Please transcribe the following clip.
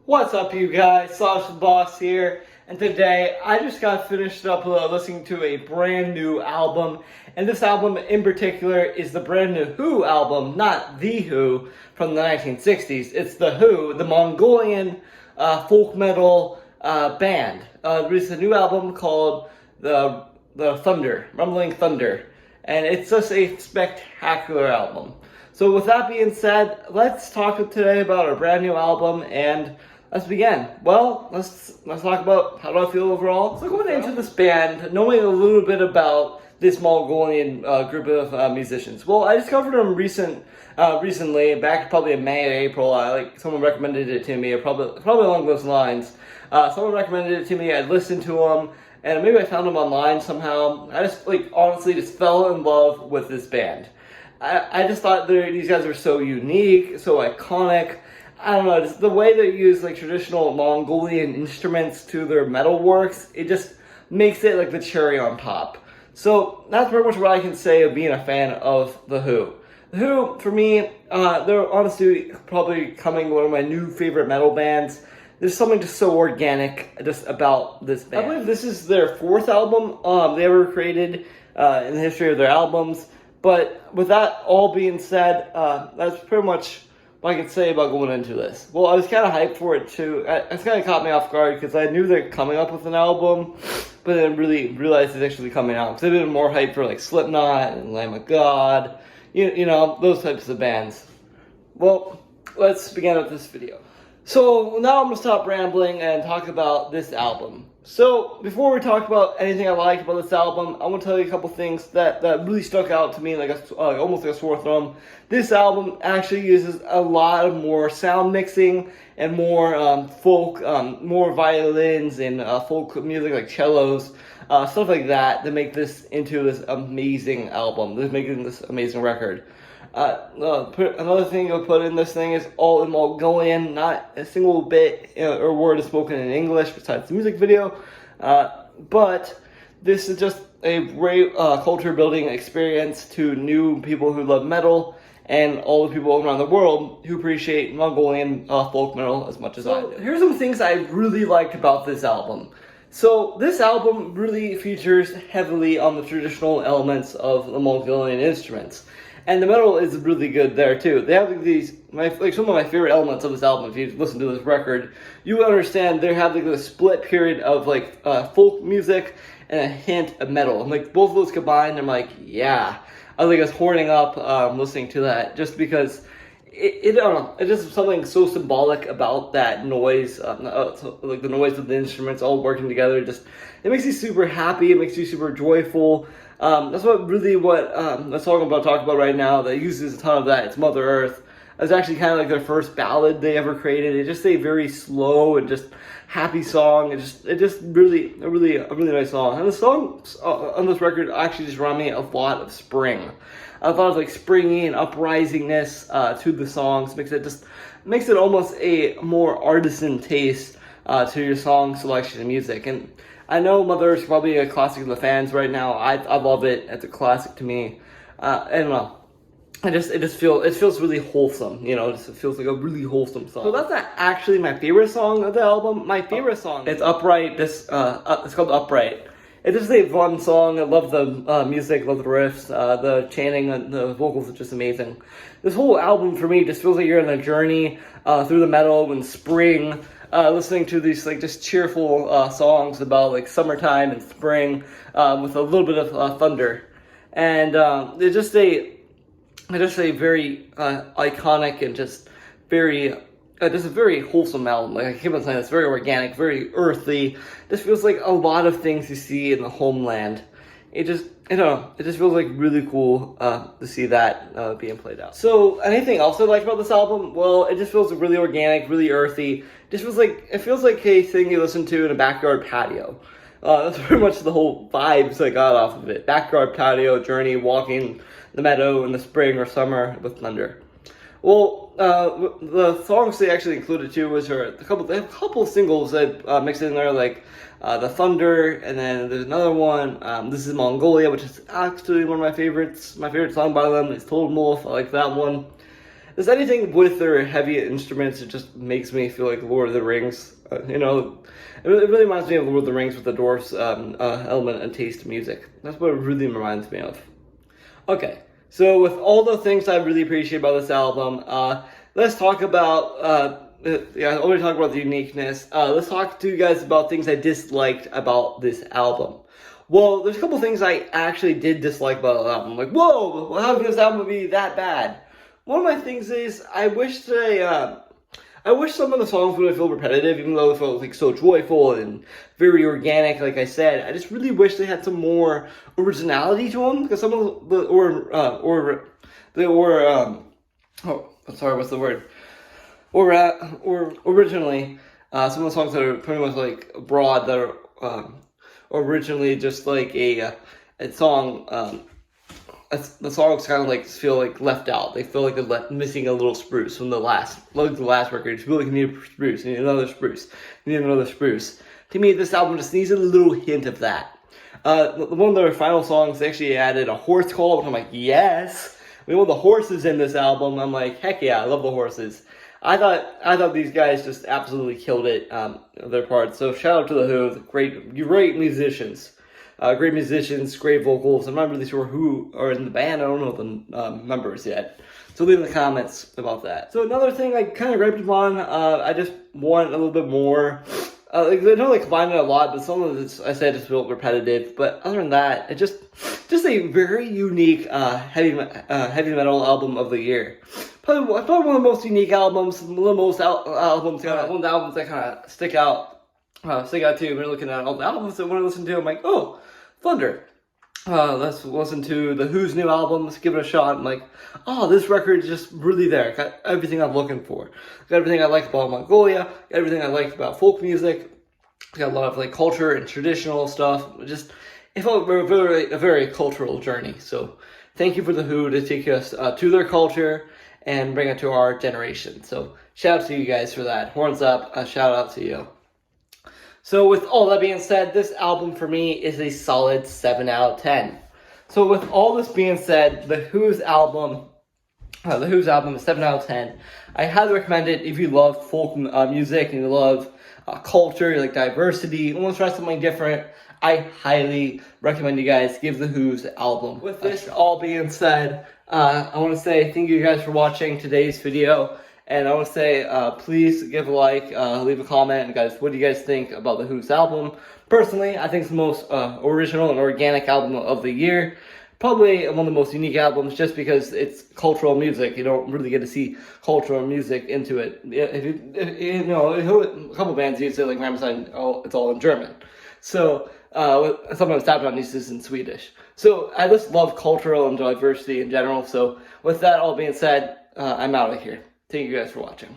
What's up, you guys? Sasha the Boss here, and today I just got finished up listening to a brand new album, and this album in particular is the brand new Who album, not The Who from the 1960s. It's The Who, the Mongolian folk metal band. Released a new album called the Thunder, Rumbling Thunder, and it's just a spectacular album. So with that being said, let's talk today about our brand new album, and let's begin. Well, let's talk about how do I feel overall. So going into this band, knowing a little bit about this Mongolian group of musicians. Well, I discovered them recently, back probably in May or April. Someone recommended it to me, or probably along those lines. Someone recommended it to me. I listened to them, and maybe I found them online somehow. I just honestly just fell in love with this band. I just thought these guys were so unique, so iconic. I don't know, just the way they use traditional Mongolian instruments to their metal works, it just makes it like the cherry on top. So that's pretty much what I can say of being a fan of The Who. The Who, for me, they're honestly probably becoming one of my new favorite metal bands. There's something just so organic just about this band. I believe this is their fourth album they ever created in the history of their albums. But with that all being said, that's pretty much what I can say about going into this. Well, I was kind of hyped for it too. It's kind of caught me off guard because I knew they're coming up with an album, but I didn't really realize it's actually coming out. Because I've been more hyped for Slipknot and Lamb of God, you know, those types of bands. Well, let's begin with this video. So now I'm going to stop rambling and talk about this album. So before we talk about anything I liked about this album, I want to tell you a couple things that really stuck out to me, almost like a sore thumb. This album actually uses a lot of more sound mixing and more folk, more violins and folk music like cellos, stuff like that make this into this amazing album. This making this amazing record. Another thing I'll put in this thing is all in Mongolian, not a single bit or word is spoken in English besides the music video. But this is just a great culture building experience to new people who love metal and all the people around the world who appreciate Mongolian folk metal as much as I do. Here's some things I really liked about this album. So this album really features heavily on the traditional elements of the Mongolian instruments. And the metal is really good there too. They have some of my favorite elements of this album. If you listen to this record, you will understand they have a split period of folk music and a hint of metal. And both of those combined, I'm yeah. I was horning up listening to that just because it I don't know, it's just something so symbolic about that noise, the noise of the instruments all working together. It makes you super happy. It makes you super joyful. That's what the song I'm about to talk about right now that uses a ton of that. It's Mother Earth. It's actually kind of their first ballad they ever created. It's just a very slow and just happy song. It just really a really nice song. And the songs on this record actually just remind me a lot of spring. I thought of springy and uprisingness to the songs. Makes it almost a more artisan taste to your song selection and music. And I know Mother Earth is probably a classic of the fans right now. I love it. It's a classic to me. I don't know. It feels really wholesome. You know, it feels like a really wholesome song. So that's not actually my favorite song of the album. My favorite song is Upright. It's called Upright. It's just a fun song. I love the music, love the riffs, the chanting, and the vocals are just amazing. This whole album for me just feels like you're on a journey through the meadow in spring. Listening to these just cheerful songs about summertime and spring with a little bit of thunder, and it's just a very iconic and just a very wholesome album. I keep on saying, it's very organic, very earthy. Just feels like a lot of things you see in the homeland. It just feels really cool to see that being played out. So anything else I like about this album? Well, it just feels really organic, really earthy. It feels like a thing you listen to in a backyard patio. That's pretty much the whole vibes I got off of it. Backyard patio, journey, walking the meadow in the spring or summer with thunder. Well, the songs they actually included too was they have a couple singles that mixed in there, The Thunder, and then there's another one, This is Mongolia, which is actually one of my favorites. My favorite song by them is Totem Wolf. I like that one. Just anything with their heavy instruments, it just makes me feel like Lord of the Rings. It really reminds me of Lord of the Rings with the dwarfs element and taste of music. That's what it really reminds me of. Okay, so with all the things I really appreciate about this album, let's talk about, I already talked about the uniqueness. Let's talk to you guys about things I disliked about this album. Well, there's a couple things I actually did dislike about the album. Like, whoa, how can this album be that bad? One of my things is, I wish some of the songs would have felt repetitive, even though it felt like so joyful and very organic. Like I said, I just really wish they had some more originality to them, because some of the originally, some of the songs that are pretty much like broad, that are originally just like a song. The songs kind of like feel like left out. They feel like they're missing a little spruce from the last record. You feel like you need a spruce, you need another spruce, you need another spruce. To me, this album just needs a little hint of that. One of their final songs, they actually added a horse call, which I'm like, yes. One of the horses in this album, I'm like, heck yeah, I love the horses. I thought these guys just absolutely killed it, their part. So shout out to the Who, great musicians. Great musicians, great vocals. I'm not really sure who are in the band. I don't know the members yet. So leave in the comments about that. So another thing I kind of griped upon, I just want a little bit more. I know they combined it a lot, but some of this I said just felt repetitive. But other than that, it just a very unique heavy metal album of the year. Probably one of the most unique albums, one of the most albums that kind of stick out too. When you're looking at all the albums that I want to listen to, I'm like, oh, Thunder. Let's listen to the Who's new album. Let's give it a shot. I'm like, oh, this record is just really there. Got everything I'm looking for. Got everything I like about Mongolia. Got everything I like about folk music. Got a lot of like culture and traditional stuff. It felt a very cultural journey. So thank you for the Who to take us to their culture and bring it to our generation. So shout out to you guys for that. Horns up. Shout out to you. So with all that being said, this album for me is a solid 7 out of 10. So with all this being said, the Who's album is 7 out of 10. I highly recommend it if you love folk music and you love culture, you like diversity, you want to try something different. I highly recommend you guys give the Who's album. With this all being said, I want to say thank you guys for watching today's video. And I want to say, please give a like, leave a comment, and guys, what do you guys think about the Who's album? Personally, I think it's the most original and organic album of the year. Probably one of the most unique albums, just because it's cultural music. You don't really get to see cultural music into it. A couple bands use it, like Rammstein, it's all in German. So sometimes Tapdown uses in Swedish. So I just love cultural and diversity in general. So with that all being said, I'm out of here. Thank you guys for watching.